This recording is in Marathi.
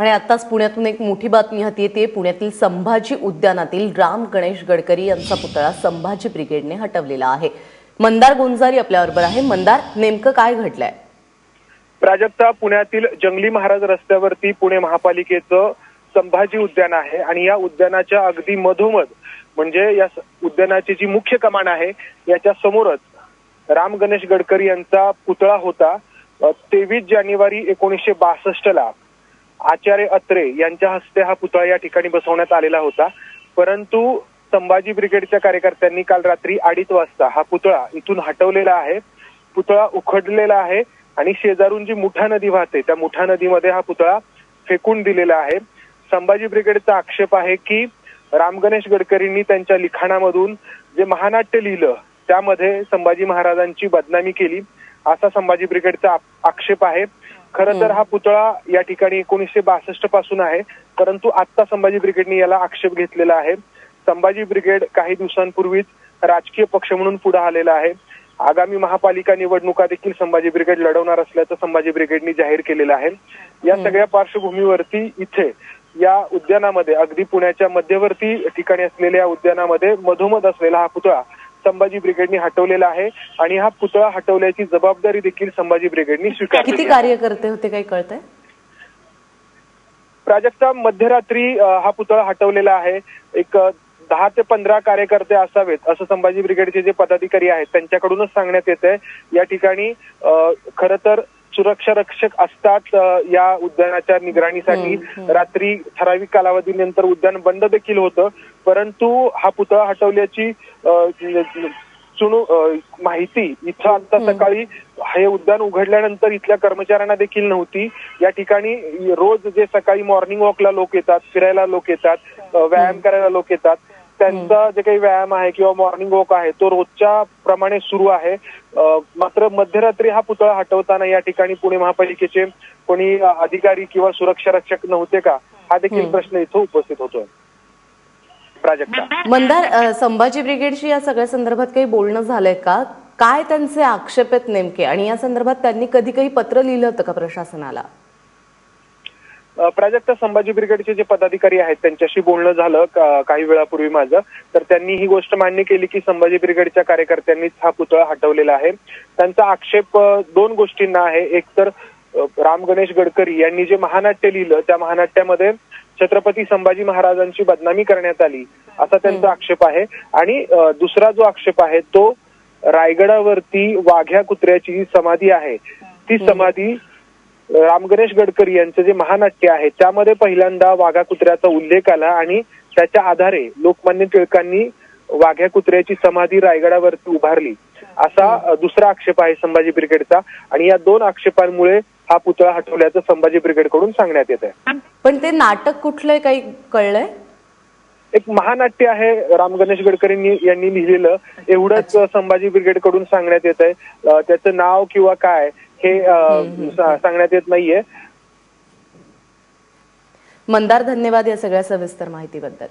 आणि आत्ताच पुण्यातून एक मोठी बातमी हाती येते। पुण्यातील संभाजी उद्यानातील राम गणेश गडकरी यांचा पुतळा संभाजी ब्रिगेडने हटवलेला आहे। मंदार गुंजारी आपल्याबरोबर आहे। मंदार, नेमकं काय घडलंय? प्राजक्ता, पुण्यातील जंगली महाराज रस्त्यावरती पुणे महापालिकेचं संभाजी उद्यान आहे आणि या उद्यानाच्या अगदी मधोमध म्हणजे या उद्यानाची जी मुख्य कमान आहे याच्या समोरच राम गणेश गडकरी यांचा पुतळा होता। 23 जानेवारी 1962 ला आचार्य अत्रे यांच्या हस्ते हा पुतळा या ठिकाणी बसवण्यात आलेला होता। परंतु संभाजी ब्रिगेडच्या कार्यकर्त्यांनी काल रात्री 2:30 वाजता हा पुतळा इथून हटवलेला आहे। पुतळा उखडलेला आहे आणि शेजारून जी मुठा नदी वाहते त्या मुठा नदीमध्ये हा पुतळा फेकून दिलेला आहे। संभाजी ब्रिगेडचा आक्षेप आहे की राम गणेश गडकरींनी त्यांच्या लिखाणामधून जे महानाट्य लिहिलं त्यामध्ये संभाजी महाराजांची बदनामी केली, असा संभाजी ब्रिगेडचा आक्षेप आहे। खरं तर हा पुतळा या ठिकाणी 1962 पासून आहे, परंतु आता संभाजी ब्रिगेडने याला आक्षेप घेतलेला आहे। संभाजी ब्रिगेड काही दिवसांपूर्वीच राजकीय पक्ष म्हणून पुढे आलेला आहे। आगामी महापालिका निवडणुका देखील संभाजी ब्रिगेड लढवणार असल्याचं संभाजी ब्रिगेडने जाहीर केलेलं आहे। या सगळ्या पार्श्वभूमीवरती इथे या उद्यानामध्ये अगदी पुण्याच्या मध्यवर्ती ठिकाणी असलेल्या उद्यानामध्ये मधोमध असलेला हा पुतळा संभाजी ब्रिगेडने हटवलेला आहे आणि हा पुतळा हटवल्याची जबाबदारी देखील संभाजी ब्रिगेडने स्वीकारली आहे। किती कार्यकर्ते होते काही कळतंय? प्राजक्ता, मध्यरात्री हा पुतळा हटवलेला आहे। एक 10 ते 15 कार्यकर्ते असावेत असं संभाजी ब्रिगेडचे जे पदाधिकारी आहेत त्यांच्याकडूनच सांगण्यात येतंय। या ठिकाणी खरं तर सुरक्षा रक्षक असतात या उद्यानाच्या निगराणीसाठी। रात्री ठराविक कालावधीनंतर उद्यान बंद देखील होतं, परंतु हा पुतळा हटवल्याची माहिती इथं आता सकाळी हे उद्यान उघडल्यानंतर इथल्या कर्मचाऱ्यांना देखील नव्हती। या ठिकाणी रोज जे सकाळी मॉर्निंग वॉकला लोक येतात, फिरायला लोक येतात, व्यायाम करायला लोक येतात, त्यांचा जे काही व्यायाम आहे किंवा मॉर्निंग वॉक आहे तो रोजच्या प्रमाणे सुरू आहे। मात्र मध्यरात्री हा पुतळा हटवताना या ठिकाणी पुणे महापालिकेचे कोणी अधिकारी किंवा सुरक्षा रक्षक नव्हते का, हा देखील प्रश्न इथं उपस्थित होतोय। प्राजक्ता, मंदार, संभाजी ब्रिगेडशी या सगळ्या संदर्भात काही बोलणं झालंय का? काय त्यांचे आक्षेप आहेत नेमके आणि या संदर्भात त्यांनी कधी काही पत्र लिहिलं होतं का प्रशासनाला? प्राजक्ता, संभाजी ब्रिगेडचे जे पदाधिकारी आहेत त्यांच्याशी बोलणं झालं काही वेळापूर्वी माझं, तर त्यांनी ही गोष्ट मान्य केली की संभाजी ब्रिगेडच्या कार्यकर्त्यांनीच हा पुतळा हटवलेला आहे। त्यांचा आक्षेप 2 गोष्टींना आहे। एक तर राम गणेश गडकरी यांनी जे महानाट्य लिहिलं त्या महानाट्यामध्ये छत्रपती संभाजी महाराजांची बदनामी करण्यात आली असा त्यांचा आक्षेप आहे। आणि दुसरा जो आक्षेप आहे तो रायगडावरती वाघ्या कुत्र्याची समाधी आहे, ती समाधी राम गणेश गडकरी यांचं जे महानाट्य आहे त्यामध्ये पहिल्यांदा वाघा कुत्र्याचा उल्लेख आला आणि त्याच्या आधारे लोकमान्य टिळकांनी वाघ्या कुत्र्याची समाधी रायगडावरती उभारली, असा दुसरा आक्षेप आहे संभाजी ब्रिगेडचा। आणि या 2 आक्षेपांमुळे हा पुतळा हटवल्याचं संभाजी ब्रिगेडकडून सांगण्यात येत आहे। पण ते नाटक कुठलंय काही कळलंय? एक महानाट्य आहे राम गणेश गडकरी यांनी लिहिलेलं, एवढंच संभाजी ब्रिगेडकडून सांगण्यात येत आहे। त्याचं नाव किंवा काय हे सांगण्यात येत नाहीये। मंदार, धन्यवाद या सगळ्या सविस्तर माहितीबद्दल।